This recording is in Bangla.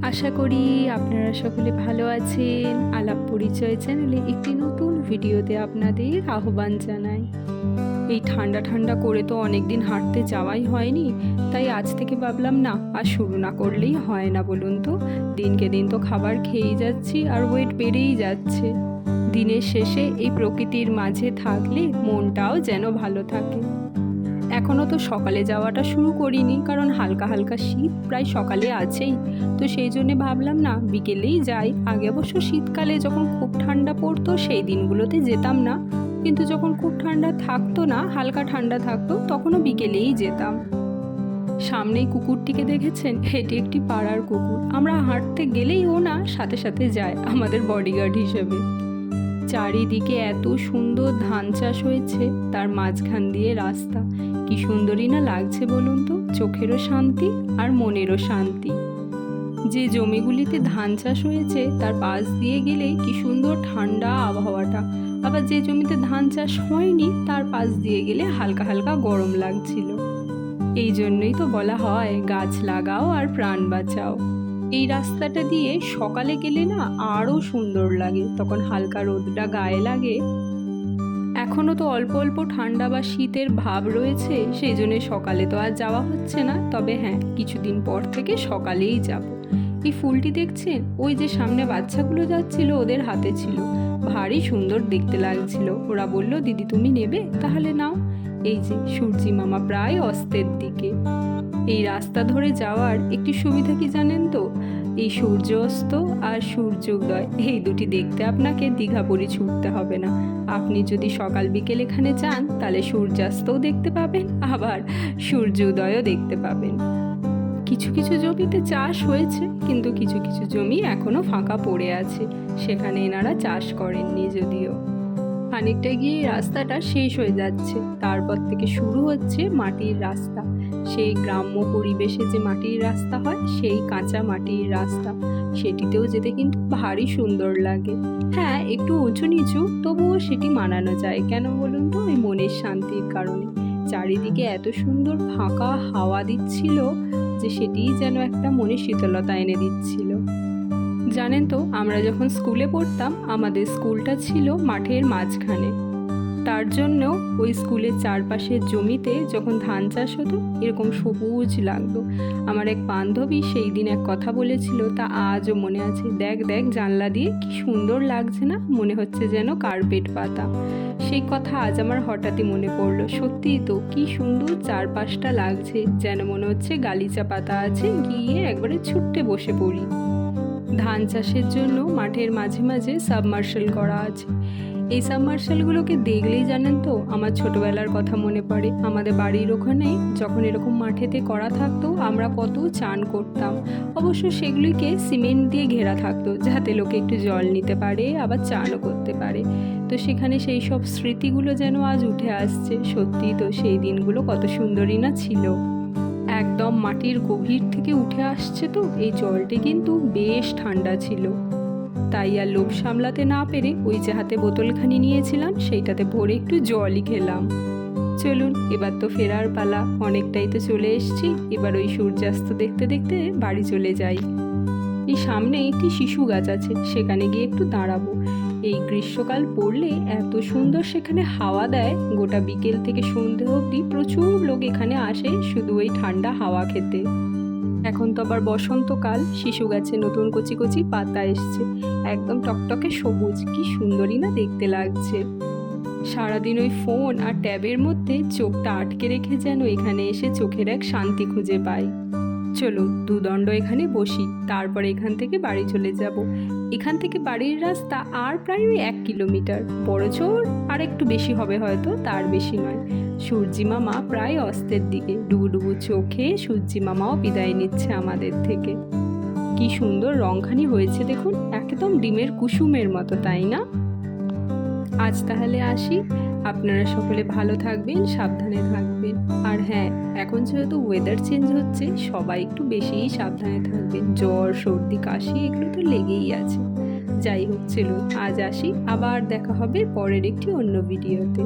আশা করি আপনারা সকলে ভালো আছেন। আলাপ পরিচয় চ্যানেলে একটি নতুন ভিডিওতে আপনাদের আহ্বান জানাই। এই ঠান্ডা ঠান্ডা করে তো অনেকদিন হাঁটতে যাওয়াই হয়নি, তাই আজ থেকে ভাবলাম না আর শুরু না করলেই হয় না বলুন তো। দিনকে দিন তো খাবার খেয়েই যাচ্ছি আর ওয়েট বেড়েই যাচ্ছে। দিনের শেষে এই প্রকৃতির মাঝে থাকলে মনটাও যেন ভালো থাকে। এখনও তো সকালে যাওয়াটা শুরু করিনি, কারণ হালকা হালকা শীত প্রায় সকালে আছেই, তো সেই জন্যে ভাবলাম না বিকেলেই যাই। আগে অবশ্য শীতকালে যখন খুব ঠান্ডা পড়তো সেই দিনগুলোতে যেতাম না, কিন্তু যখন খুব ঠান্ডা থাকতো না, হালকা ঠান্ডা থাকতো, তখনও বিকেলেই যেতাম। সামনেই কুকুরটিকে দেখেছেন? এটি একটি পাড়ার কুকুর। আমরা হাঁটতে গেলেই ও না সাথে সাথে যায় আমাদের বডিগার্ড হিসেবে। চারিদিকে এত সুন্দর ধান চাষ হয়েছে, তার মাঝখান দিয়ে রাস্তা। কি সুন্দরই না লাগছে বলুন তো, চোখেরও শান্তি আর মনেরও শান্তি। যে জমিগুলিতে ধান চাষ হয়েছে তার পাশ দিয়ে গেলেই কি সুন্দর ঠান্ডা আবহাওয়াটা, আবার যে জমিতে ধান চাষ হয়নি তার পাশ দিয়ে গেলে হালকা হালকা গরম লাগছিল। এই জন্যই তো বলা হয় গাছ লাগাও আর প্রাণ বাঁচাও। এই রাস্তাটা দিয়ে সকালে গেলে না আরও সুন্দর লাগে, তখন হালকা রোদটা গায়ে লাগে। এখনও তো অল্প অল্প ঠান্ডা বা শীতের ভাব রয়েছে, সেই জন্য সকালে তো আর যাওয়া হচ্ছে না, তবে হ্যাঁ কিছুদিন পর থেকে সকালেই যাব। এই ফুলটি দেখছেন? ওই যে সামনে বাচ্চাগুলো যাচ্ছিল ওদের হাতে ছিল, ভারী সুন্দর দেখতে লাগছিল। ওরা বলল দিদি তুমি নেবে, তাহলে নাও। এই যে সূর্যি মামা প্রায় অস্তের দিকে। এই রাস্তা ধরে যাওয়ার একটি সুবিধা কি জানেন তো? এই সূর্য অস্ত আর সূর্যোদয় এই দুটি দেখতে আপনাকে দীঘাপুরি ছুটতে হবে না। আপনি যদি সকাল বিকেল এখানে যান তাহলে সূর্যাস্তও দেখতে পাবেন, আবার সূর্যোদয়ও দেখতে পাবেন। কিছু কিছু জমিতে চাষ হয়েছে, কিন্তু কিছু কিছু জমি এখনো ফাঁকা পড়ে আছে, সেখানে এনারা চাষ করেননি যদিও। খানিকটা গিয়ে রাস্তাটা শেষ হয়ে যাচ্ছে, তারপর থেকে শুরু হচ্ছে মাটির রাস্তা। সেই গ্রাম্য পরিবেশে যে মাটির রাস্তা হয়, সেই কাঁচা মাটির রাস্তা, সেটিতেও যেতে কিন্তু ভারী সুন্দর লাগে। হ্যাঁ একটু উঁচু নিচু, তবুও সেটি মানানো যায়। কেন বলুন তো? ওই মনের শান্তির কারণে। চারিদিকে এত সুন্দর ফাঁকা হাওয়া দিচ্ছিল যে সেটিই যেন একটা মনে শীতলতা এনে দিচ্ছিল। জানেন তো, আমরা যখন স্কুলে পড়তাম আমাদের স্কুলটা ছিল মাঠের মাঝখানে। তার জন্য ওই স্কুলের চারপাশের জমিতে যখন ধান চাষ হতো এরকম সবুজ লাগতো। আমার এক বান্ধবী সেই দিন এক কথা বলেছিল, তা আজও মনে আছে। দেখ দেখ জানলা দিয়ে কি সুন্দর লাগছে না, মনে হচ্ছে যেন কার্পেট পাতা। সেই কথা আজ আমার হঠাৎই মনে পড়লো। সত্যিই তো কি সুন্দর চারপাশটা লাগছে, যেন মনে হচ্ছে গালিচা পাতা আছে, গিয়ে একবারে ছুট্টে বসে পড়ি। ধান চাষের জন্য মাঠের মাঝে মাঝে সাবমার্শাল করা আছে। এই সাবমার্শালগুলোকে দেখলেই জানেন তো আমার ছোটবেলার কথা মনে পড়ে। আমাদের বাড়ির ওখানে যখন এরকম মাঠেতে করা থাকতো আমরা কত চান করতাম। অবশ্য সেগুলিকে সিমেন্ট দিয়ে ঘেরা থাকতো, যাতে লোকে একটু জল নিতে পারে আবার চানও করতে পারে। তো সেখানে সেই সব স্মৃতিগুলো যেন আজ উঠে আসছে। সত্যিই তো সেই দিনগুলো কত সুন্দরই না ছিল। একদম মাটির গভীর থেকে উঠে আসছে তো এই জলটি কিন্তু বেশ ঠান্ডা ছিল। তাই আর লোভ সামলাতে না পেরে ওই যে হাতে বোতলখানি নিয়েছিলাম সেইটাতে ভরে একটু জলই খেলাম। চলুন এবার তো ফেরার পালা, অনেকটাই তো চলে এসেছি। এবার ওই সূর্যাস্ত দেখতে দেখতে বাড়ি চলে যাই। এই সামনে একটি শিশু গাছ আছে, সেখানে গিয়ে একটু দাঁড়াবো। এই গ্রীষ্মকাল পড়লে এত সুন্দর সেখানে হাওয়া দেয়, গোটা বিকেল থেকে সন্ধে অবধি প্রচুর লোক এখানে আসে শুধু ওই ঠান্ডা হাওয়া খেতে। এখন তো আবার বসন্তকাল, শিশু গাছে নতুন কচি কচি পাতা এসছে, একদম টকটকে সবুজ, কি সুন্দরই না দেখতে লাগছে। সারাদিন ওই ফোন আর ট্যাবের মধ্যে চোখটা আটকে রেখে যেন এখানে এসে চোখের এক শান্তি খুঁজে পাই। চলুন দুদণ্ড এখানে বসি, তারপর এখান থেকে বাড়ি চলে যাব। এখান থেকে বাড়ির রাস্তা আর প্রায় ওই 1 কিলোমিটার, বড় জোর আর একটু বেশি হবে হয়তো, তার বেশি নয়। সূর্যি মামা প্রায় অস্তের দিকে, ডুবু ডুবু চোখে সূর্যি মামাও বিদায় নিচ্ছে আমাদের থেকে। কি সুন্দর রংখানি হয়েছে দেখুন, একদম ডিমের কুসুমের মতো, তাই না? আজ তাহলে আসি। আপনারা সকলে ভালো থাকবেন, সাবধানে থাকবেন। আর হ্যাঁ, এখন যেহেতু ওয়েদার চেঞ্জ হচ্ছে, সবাই একটু বেশিই সাবধানে থাকবেন। জ্বর সর্দি কাশি এগুলো তো লেগেই আছে। যাই হোক চলুন আজ আসি, আবার দেখা হবে পরের একটি অন্য ভিডিওতে।